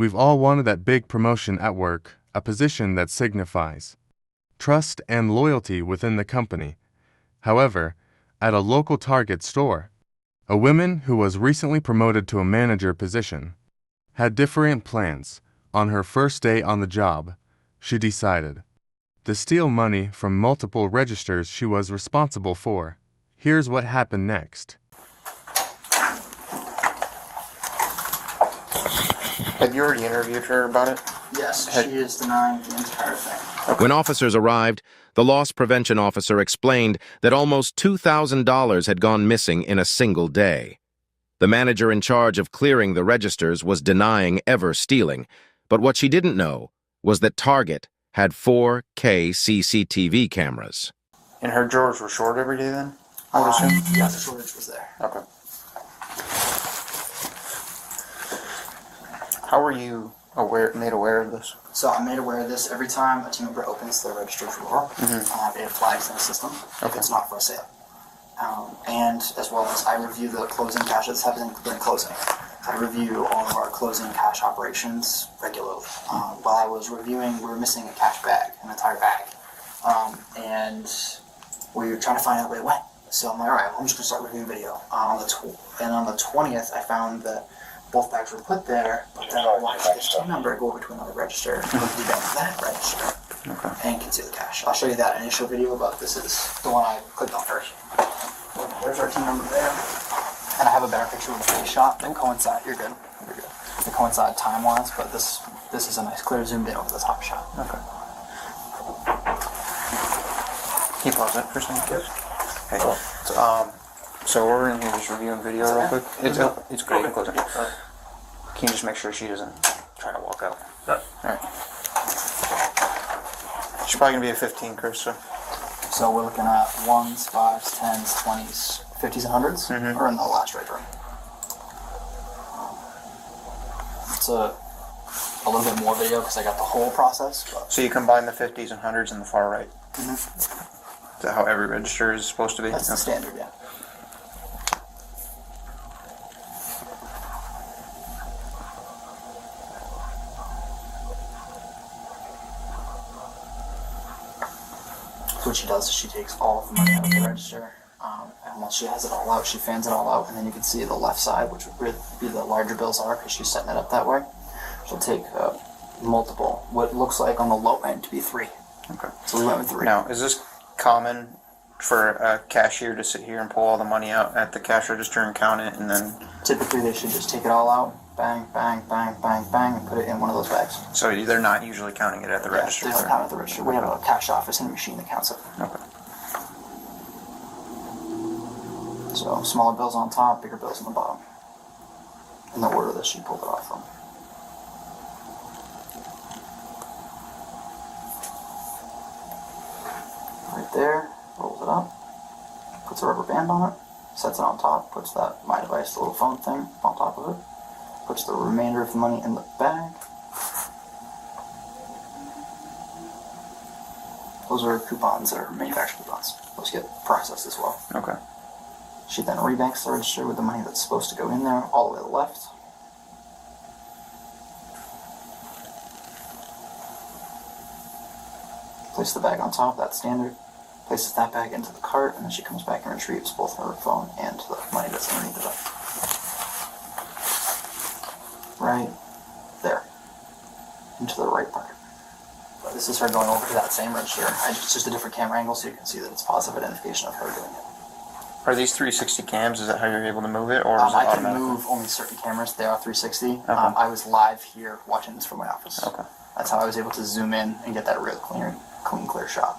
We've all wanted that big promotion at work, a position that signifies trust and loyalty within the company. However, at a local Target store, a woman who was recently promoted to a manager position had different plans. On her first day on the job, she decided to steal money from multiple registers she was responsible for. Here's what happened next. Have you already interviewed her about it? Yes, she is denying the entire thing. When officers arrived, the loss prevention officer explained that almost $2,000 had gone missing in a single day. The manager in charge of clearing the registers was denying ever stealing, but what she didn't know was that Target had 4K CCTV cameras. And her drawers were short every day then? I would assume? Yeah, the shortage was there. Okay. How were you made aware of this? So I'm made aware of this every time a team member opens their register drawer. It flags in the system if it's not for sale. And as well as I review the closing cash that's happening during closing. I review all of our closing cash operations regularly. While I was reviewing, we were missing a cash bag, an entire bag. And we were trying to find out where it went. So I'm like, all right, I'm just going to start reviewing video. On the 20th, I found that both bags were put there, but then I watched this team member go over to another register and go to the bank of that register and conceal the cash. I'll show you that initial video, but this is the one I clicked on first. There's our team member there. And I have a better picture of the face shot that coincide. You're good. You're good. They coincide time-wise, but this is a nice clear zoomed in over the top shot. Okay. Can you pause that for a second, please? Okay. So we're in here just reviewing video real quick. It's great. Close it. Can you just make sure she doesn't try to walk out? Alright. She's probably going to be a 15, Chris, So we're looking at 1s, 5s, 10s, 20s, 50s, and 100s, or in the last right room. It's a little bit more video because I got the whole process. But So you combine the 50s and 100s in the far right? Is that how every register is supposed to be? that's the standard, yeah. So what she does is she takes all of the money out of the register, and once she has it all out, she fans it all out, and then you can see the left side, which would be the larger bills are, because she's setting it up that way. She'll take multiple, what looks like on the low end to be 3. Okay. So we went with 3. Now, is this common for a cashier to sit here and pull all the money out at the cash register and count it, and then... Typically, they should just take it all out, bang, bang, bang, bang, bang, and put it in one of those bags. So they're not usually counting it at the register? They don't count at the register. We have a cash office and a machine that counts it. Okay. So smaller bills on top, bigger bills on the bottom. In the order that she pulled it off from. Right there, rolls it up, puts a rubber band on it, sets it on top, puts that My Device, the little phone thing, on top of it, puts the remainder of the money in the bag. Those are coupons, that are manufacturer coupons. Those get processed as well. Okay. She then rebanks the register with the money that's supposed to go in there, all the way to the left. Place the bag on top, that's standard. Places that bag into the cart, and then she comes back and retrieves both her phone and the money that's underneath of it. Right there. Into the right pocket. But this is her going over to that same register. It's just a different camera angle so you can see that it's positive identification of her doing it. Are these 360 cams? Is that how you're able to move it, or is it I can automatic? move only certain cameras. They are 360. Okay. I was live here watching this from my office. Okay. That's how I was able to zoom in and get that real clear shot.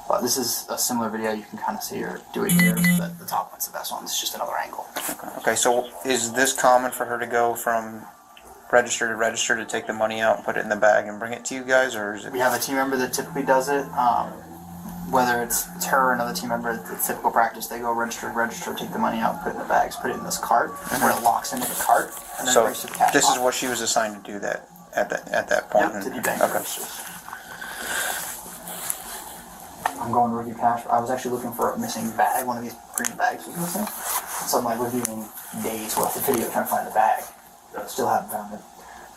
But this is a similar video. You can kind of see her do it here. The top one's the best one. It's just another angle. Okay, so is this common for her to go from register to register to take the money out and put it in the bag and bring it to you guys, or is it? We have a team member that typically does it. Whether it's her or another team member, it's typical practice. They go register, take the money out, put it in the bags, put it in this cart, where it locks into the cart, and then So brings to the cash this box. is what she was assigned to do that at that point. Yep, to debank Okay. registers. I'm going to review cash. I was actually looking for a missing bag. One of these green bags was missing. So I'm like reviewing days worth of video trying to find the bag. Still haven't found it.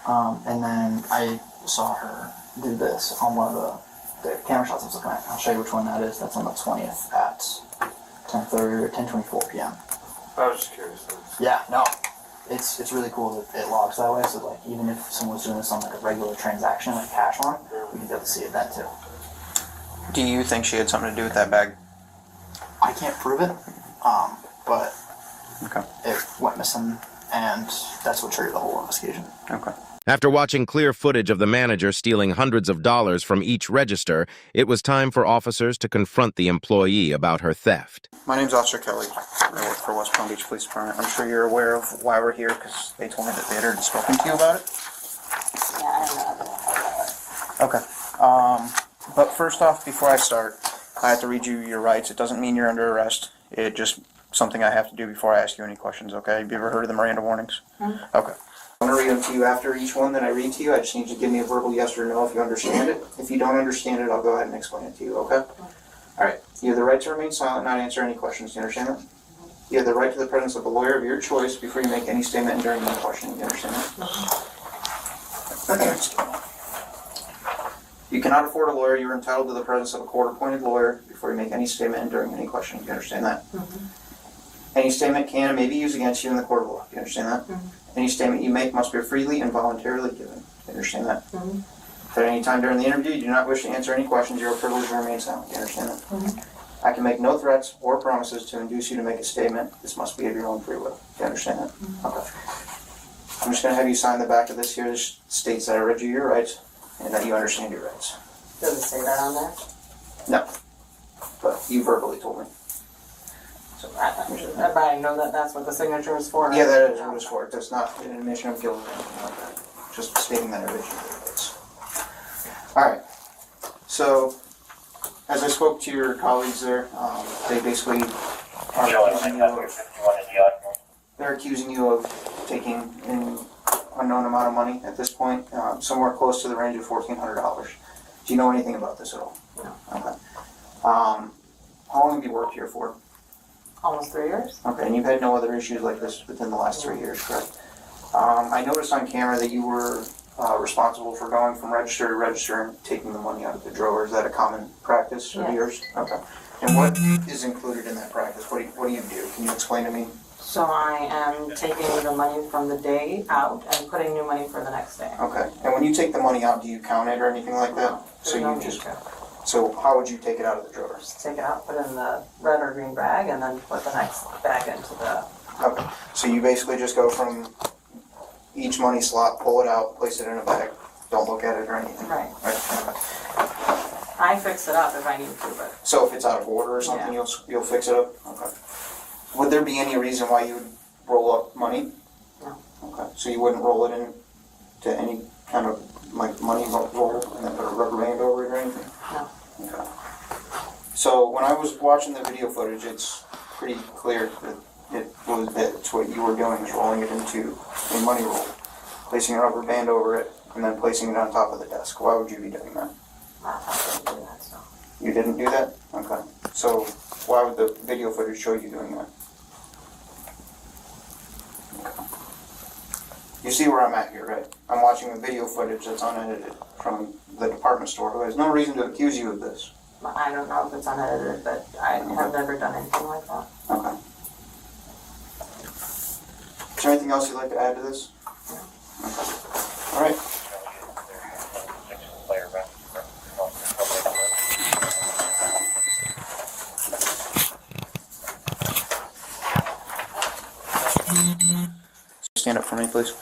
And then I saw her do this on one of the camera shots I was looking at. I'll show you which one that is. That's on the 20th at 10:30 or 10:24 p.m. I was just curious. Yeah, no. It's really cool that it logs that way, so like even if someone's doing this on like a regular transaction, like cash one, we can be able to see it then too. Do you think she had something to do with that bag? I can't prove it, but Okay. it went missing, and that's what triggered the whole investigation. Okay. After watching clear footage of the manager stealing hundreds of dollars from each register, it was time for officers to confront the employee about her theft. My name's Officer Kelly. I work for West Palm Beach Police Department. I'm sure you're aware of why we're here because they told me that they had already spoken to you about it. Yeah, I don't know. Okay. But first off, before I start, I have to read you your rights. It doesn't mean you're under arrest. It just something I have to do before I ask you any questions, okay? Have you ever heard of the Miranda warnings? Mm-hmm. Okay. I'm going to read them to you after each one that I read to you. I just need you to give me a verbal yes or no if you understand it. If you don't understand it, I'll go ahead and explain it to you, okay? All right. You have the right to remain silent and not answer any questions. Do you understand that? You have the right to the presence of a lawyer of your choice before you make any statement during any question. Do you understand that? You cannot afford a lawyer. You are entitled to the presence of a court-appointed lawyer before you make any statement during any question. Do you understand that? Any statement can and may be used against you in the court of law. Do you understand that? Any statement you make must be freely and voluntarily given. Do you understand that? If at any time during the interview you do not wish to answer any questions, you are privileged to remain silent. Do you understand that? I can make no threats or promises to induce you to make a statement. This must be of your own free will. Do you understand that? Okay. I'm just going to have you sign the back of this here. This states that I read you your rights and that you understand your rights. Does it say that on there? No. But you verbally told me. So I know that that's what the signature is for. Yeah, that is what it's for. It's not an admission of guilt or anything like that. Just stating that I read you your rights. Alright. So, as I spoke to your colleagues there, they basically are accusing you of taking an unknown amount of money at this point, somewhere close to the range of $1,400. Do you know anything about this at all? No. Okay. How long have you worked here for? Almost 3 years. Okay, and you've had no other issues like this within the last 3 years, correct? I noticed on camera that you were responsible for going from register to register and taking the money out of the drawer. Is that a common practice of Yes. yours? Okay. And what is included in that practice? What do you do? Can you explain to me? So I am taking the money from the day out and putting new money for the next day. Okay. And when you take the money out, do you count it or anything like that? There's no need to. So how would you take it out of the drawer? Just take it out, put it in the red or green bag, and then put the next bag into the... Okay. So you basically just go from each money slot, pull it out, place it in a bag, don't look at it or anything. Right. Okay. I fix it up if I need to, but... So if it's out of order or something, Yeah. you'll fix it up? Okay. Would there be any reason why you would roll up money? No. Okay. So you wouldn't roll it into any kind of like money roll and then put a rubber band over it or anything? No. Okay. So when I was watching the video footage, it's pretty clear that it's what you were doing is rolling it into a money roll, placing a rubber band over it, and then placing it on top of the desk. Why would you be doing that? I didn't do that, so... You didn't do that? Okay. So why would the video footage show you doing that? Okay. You see where I'm at here, right? I'm watching a video footage that's unedited from the department store who has no reason to accuse you of this. I don't know if it's unedited, but I have never done anything like that. Okay. Is there anything else you'd like to add to this? No. Okay. All right. Stand up for me, please.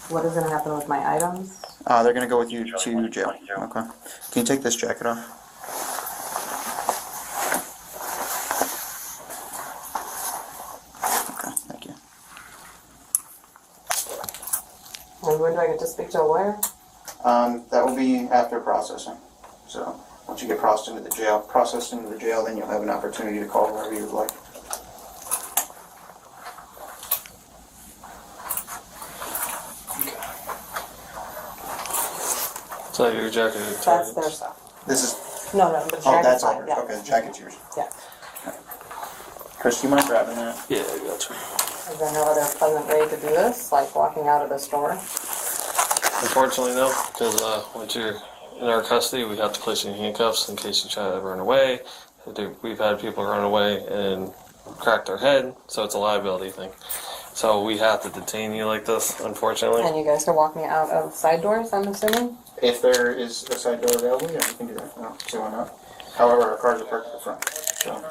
What is going to happen with my items? They're going to go with you to jail. Okay. Can you take this jacket off? Okay, thank you. And when do I get to speak to a lawyer? That will be after processing. So once you get processed into the jail, then you'll have an opportunity to call wherever you would like. So your jacket. That's their stuff. This is. No, the jacket's Oh, that's all fine, yours. yeah. Okay, the jacket's yours. Yeah. Chris, do you mind grabbing that? Yeah, I got you. Is there no other pleasant way to do this, like walking out of the store? Unfortunately, no, because once you're in our custody, we have to place you in handcuffs in case you try to run away. We've had people run away and crack their head, so it's a liability thing. So we have to detain you like this, unfortunately. And you guys can walk me out of side doors, I'm assuming? If there is a side door available, yeah, we can do that. I don't see why not. However, our cars are parked at the front. So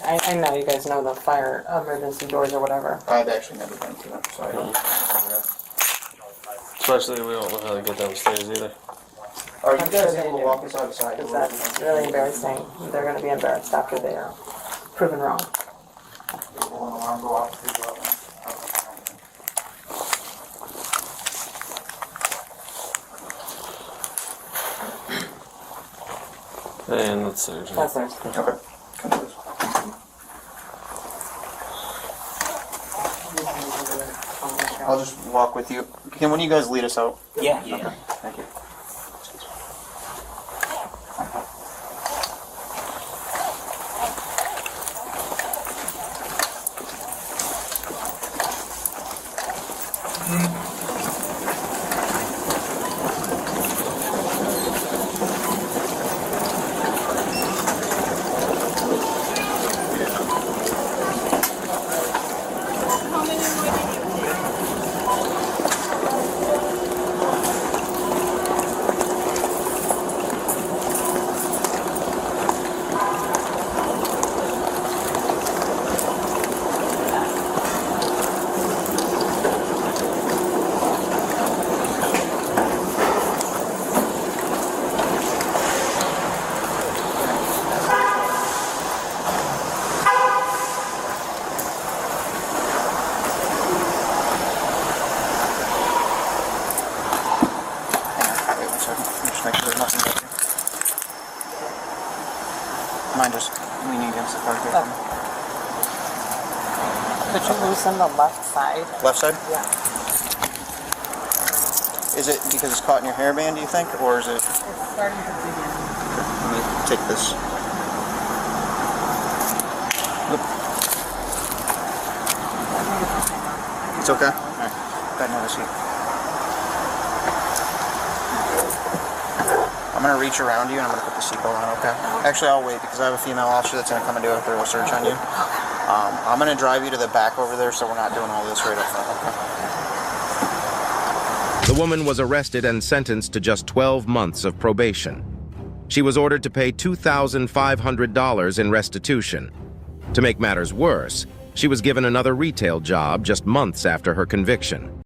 I know you guys know the fire emergency doors or whatever. I've actually never been to them, so I don't know that. Especially we don't know how to get downstairs either. Are you I'm guys sure able they to walk do. inside the side Because door? that's really embarrassing. They're going to be embarrassed after they are proven wrong. Will an alarm go off to And that's theirs. That's theirs. Okay. Come to this. I'll just walk with you. Can one of you guys lead us out? Yeah. Thank you. Wait 1 second. Just make sure there's nothing back here. Mine just leaning against the car here. Could you loosen the left side? Left side? Yeah. Is it because it's caught in your hairband, do you think? Or is it... It's starting to dig in. Let me take this. It's okay? Alright. Go ahead and have a seat. I'm going to reach around you and I'm going to put the seatbelt on, okay? Actually, I'll wait because I have a female officer that's going to come and do a thorough search on you. I'm going to drive you to the back over there so we're not doing all this right up front, okay? The woman was arrested and sentenced to just 12 months of probation. She was ordered to pay $2,500 in restitution. To make matters worse, she was given another retail job just months after her conviction.